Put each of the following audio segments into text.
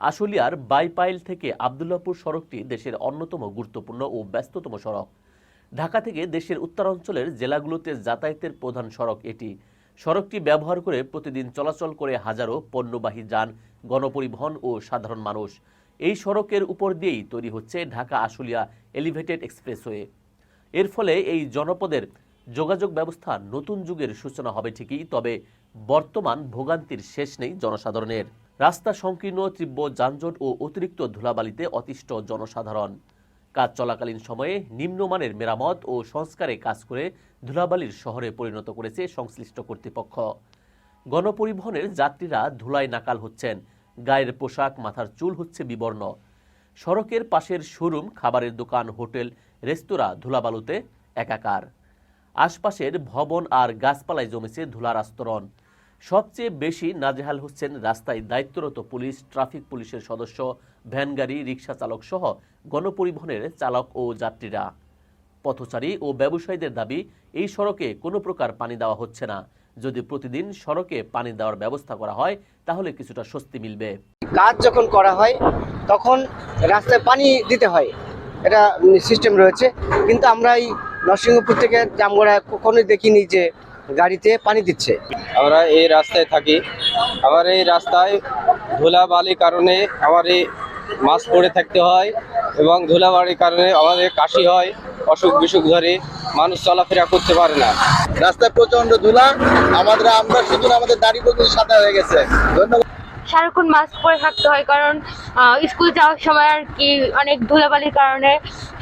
আশুলিয়ার বাইপাইল থেকে আবদুল্লাহপুর সড়কটি দেশের অন্যতম গুরুত্বপূর্ণ ও ব্যস্ততম সড়ক। ঢাকা থেকে দেশের উত্তরাঞ্চলের জেলাগুলোতে যাতায়াতের প্রধান সড়ক এটি। সড়কটি ব্যবহার করে প্রতিদিন চলাচল করে হাজারো পণ্যবাহী যান, গণপরিবহন ও সাধারণ মানুষ। এই সড়কের উপর দিয়েই তৈরি হচ্ছে ঢাকা আশুলিয়া এলিভেটেড এক্সপ্রেসওয়ে। এর ফলে এই জনপদের যোগাযোগ ব্যবস্থা নতুন যুগের সূচনা হবে ঠিকই, তবে বর্তমান ভোগান্তির শেষ নেই জনসাধারণের। রাস্তা সংকীর্ণ, তীব্র যানজট ও অতিরিক্ত ধুলাবালিতে অতিষ্ঠ জনসাধারণ। কাজ চলাকালীন সময়ে নিম্নমানের মেরামত ও সংস্কারে কাজ করে ধুলাবালির শহরে পরিণত করেছে সংশ্লিষ্ট কর্তৃপক্ষ। গণপরিবহনের যাত্রীরা ধুলায় নাকাল হচ্ছেন, গায়ের পোশাক, মাথার চুল হচ্ছে বিবর্ণ। সড়কের পাশের শোরুম, খাবারের দোকান, হোটেল, রেস্তোরাঁ ধুলাবালুতে একাকার। আশপাশের ভবন আর গাছপালায় জমেছে ধুলার আস্তরণ। সবচেয়ে বেশি নাজেহাল হচ্ছেন রাস্তায় দায়িত্বরত পুলিশ, ট্রাফিক পুলিশের সদস্য, ভ্যানগাড়ি, রিকশা চালক সহ গণপরিবহনের চালক ও যাত্রীরা। পথচারী ও ব্যবসায়ীদের দাবি, এই সড়কে কোনো প্রকার পানি দেওয়া হচ্ছে না। যদি প্রতিদিন সড়কে পানি দেওয়ার ব্যবস্থা করা হয় তাহলে কিছুটা স্বস্তি মিলবে। কাজ যখন করা হয় তখন রাস্তায় পানি দিতে হয়, এটা সিস্টেম রয়েছে, কিন্তু আমরা এই নরসিংহপুর থেকে জামগড়া কখনোই দেখিনি যে গাড়িতে পানি দিচ্ছে। আমরা এই রাস্তায় থাকি, আবার এই রাস্তায় ধুলাবালির কারণে আমার এই মাস্ক পরে থাকতে হয় এবং ধুলাবালির কারণে আমাদের কাশি হয়, অসুখ বিসুখ ধরে, মানুষ চলাফেরা করতে পারে না। রাস্তায় প্রচন্ড ধুলা, আমরা শুধু আমাদের দাড়ি পর্যন্ত সাদা হয়ে গেছে। ধন্যবাদ। সারাক্ষণ মাস্ক পরে থাকতে হয়, কারণ স্কুল যাওয়ার সময় আর কি অনেক ধুলাবালির কারণে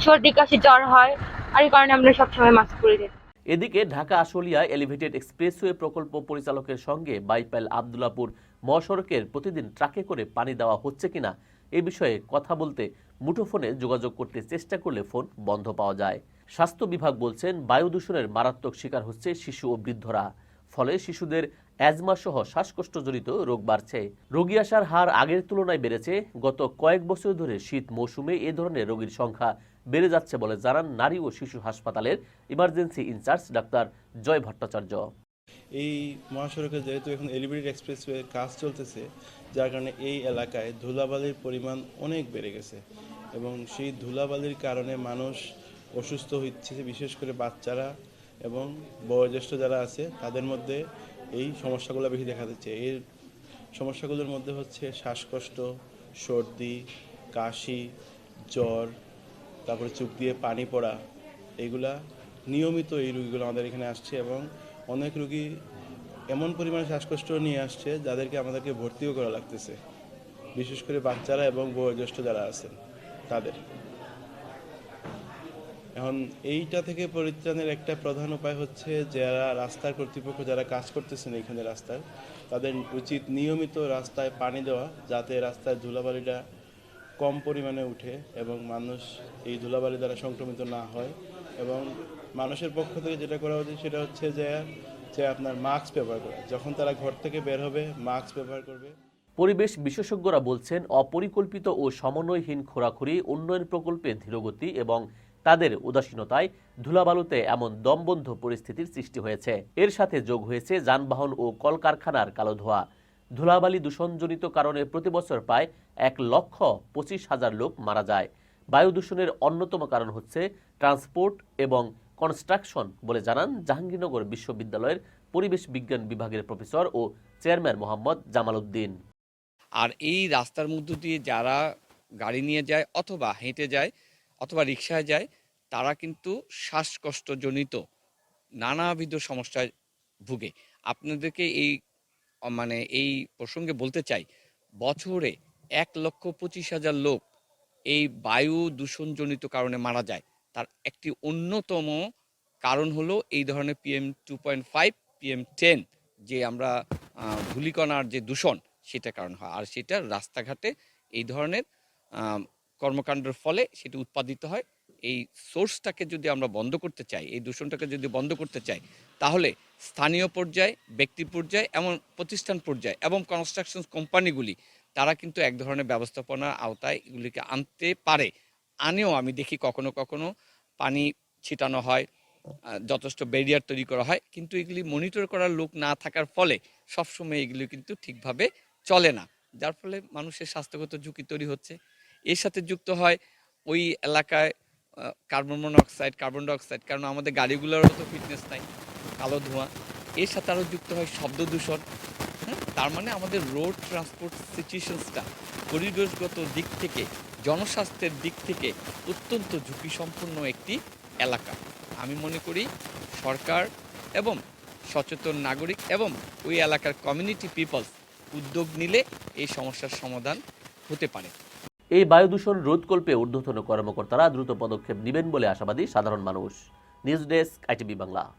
সর্দি কাশি জ্বর হয়, আর এই কারণে আমরা সবসময় মাস্ক পরে যাই। এদিকে ঢাকা আশুলিয়া এলিভেটেড এক্সপ্রেসওয়ে প্রকল্প পরিচালকের সঙ্গে বাইপাইল আবদুল্লাহপুর মহাসড়কের প্রতিদিন ট্রাকে করে পানি দেওয়া হচ্ছে কিনা এ বিষয়ে কথা বলতে মুঠোফোনে যোগাযোগ করতে চেষ্টা করলে ফোন বন্ধ পাওয়া যায়। স্বাস্থ্য বিভাগ বলছেন, বায়ু দূষণের মারাত্মক শিকার হচ্ছে শিশু ও বৃদ্ধরা। ফলে শিশুদের অ্যাজমা সহ শ্বাসকষ্টজনিত রোগ বাড়ছে। রোগী আসার হার আগের তুলনায় বেড়েছে। গত কয়েক বছর ধরে শীত মৌসুমে এ ধরনের রোগীর সংখ্যা বেড়ে যাচ্ছে বলে জানান নারী ও শিশু হাসপাতালের ইমার্জেন্সি ইনচার্জ ডাক্তার জয় ভট্টাচার্য। এই মহাসড়কে যেহেতু এখন এলিভেটেড এক্সপ্রেসওয়ে কাজ চলতেছে, যার কারণে এই এলাকায় ধুলাবালির পরিমাণ অনেক বেড়ে গেছে এবং সেই ধুলাবালির কারণে মানুষ অসুস্থ হচ্ছে, বিশেষ করে বাচ্চারা এবং বয়োজ্যেষ্ঠ যারা আছে তাদের মধ্যে এই সমস্যাগুলো বেশি দেখা যাচ্ছে। এই সমস্যাগুলোর মধ্যে হচ্ছে শ্বাসকষ্ট, সর্দি, কাশি, জ্বর, তারপরে চোখ দিয়ে পানি পড়া। এইগুলা নিয়মিত এই রোগীগুলো আমাদের এখানে আসছে এবং অনেক রোগী এমন পরিমাণে শ্বাসকষ্ট নিয়ে আসছে যাদেরকে আমাদেরকে ভর্তিও করা লাগতেছে, বিশেষ করে বাচ্চারা এবং বয়োজ্যেষ্ঠ যারা আছেন তাদের। এখন এইটা থেকে পরিত্রাণের একটা প্রধান উপায় হচ্ছে, যারা রাস্তার কর্তৃপক্ষ যারা কাজ করতেছেন এখানে রাস্তার, তাদের উচিত নিয়মিত রাস্তায় পানি দেওয়া, যাতে রাস্তায় ধুলাবালিটা কম পরিমাণে উঠে এবং মানুষ এই ধুলাবালি দ্বারা সংক্রমিত না হয়। এবং মানুষের পক্ষ থেকে যেটা করা উচিত সেটা হচ্ছে যে আপনার মাস্ক ব্যবহার করা, যখন তারা ঘর থেকে বের হবে মাস্ক ব্যবহার করবে। পরিবেশ বিশেষজ্ঞরা বলছেন, অপরিকল্পিত ও সমন্বয়হীন খোরাখুরি, উন্নয়ন প্রকল্পে ধীরগতি এবং তাদের উদাসীনতায় ধুলাবালুতে এমন দমবন্ধ পরিস্থিতির সৃষ্টি হয়েছে। এর সাথে যোগ হয়েছে যানবাহন ও কলকারখানার কালো ধোঁয়া। ধুলাবালি দূষণজনিত কারণে প্রতি বছর প্রায় 1,25,000 লোক মারা যায়। বায়ু দূষণের অন্যতম কারণ হচ্ছে ট্রান্সপোর্ট এবং কনস্ট্রাকশন বলে জানান জাহাঙ্গীরনগর বিশ্ববিদ্যালয়ের পরিবেশ বিজ্ঞান বিভাগের প্রফেসর ও চেয়ারম্যান মোহাম্মদ জামাল উদ্দিন। আর এই রাস্তার মধ্য দিয়ে যারা গাড়ি নিয়ে যায় অথবা হেঁটে যায় অথবা রিকশায় যায়, তারা কিন্তু শ্বাসকষ্টজনিত নানাবিধ সমস্যায় ভুগে। আপনাদেরকে এই প্রসঙ্গে বলতে চাই, বছরে 1,25,000 লোক এই বায়ু দূষণজনিত কারণে মারা যায়। তার একটি অন্যতম কারণ হলো এই ধরনের PM2.5, PM10 যে আমরা ধূলিকণার যে দূষণ, সেটা কারণ হয়। আর সেটা রাস্তাঘাটে এই ধরনের কর্মকাণ্ডের ফলে সেটা উৎপাদিত হয়। এই সোর্সটাকে যদি আমরা বন্ধ করতে চাই, এই দূষণটাকে যদি বন্ধ করতে চাই, তাহলে স্থানীয় পর্যায়ে, ব্যক্তি পর্যায়ে, এমন প্রতিষ্ঠান পর্যায়ে এবং কনস্ট্রাকশন কোম্পানিগুলি তারা কিন্তু এক ধরনের ব্যবস্থাপনার আওতায় এগুলিকে আনতে পারে। আনেও আমি দেখি কখনো কখনো পানি ছিটানো হয়, যথেষ্ট ব্যারিয়ার তৈরি করা হয়, কিন্তু এগুলি মনিটর করার লোক না থাকার ফলে সবসময় এগুলি কিন্তু ঠিকভাবে চলে না। যার ফলে মানুষের স্বাস্থ্যগত ঝুঁকি তৈরি হচ্ছে। এর সাথে যুক্ত হয় ওই এলাকায় কার্বন মনোক্সাইড, কার্বন ডাইঅক্সাইড, কারণ আমাদের গাড়িগুলোরও তো ফিটনেস নাই, কালো ধোঁয়া। এর সাথে আরও যুক্ত হয় শব্দ দূষণ। হ্যাঁ, তার মানে আমাদের রোড ট্রান্সপোর্ট সিচুয়েশনসটা পরিবেশগত দিক থেকে, জনস্বাস্থ্যের দিক থেকে অত্যন্ত ঝুঁকিসম্পন্ন একটি এলাকা। আমি মনে করি সরকার এবং সচেতন নাগরিক এবং ওই এলাকার কমিউনিটি পিপলস উদ্যোগ নিলে এই সমস্যার সমাধান হতে পারে। এই বায়ু দূষণ রোধকল্পে ঊর্ধ্বতন কর্মকর্তারা দ্রুত পদক্ষেপ নেবেন বলে আশাবাদী সাধারণ মানুষ। News desk, ITV Bangla.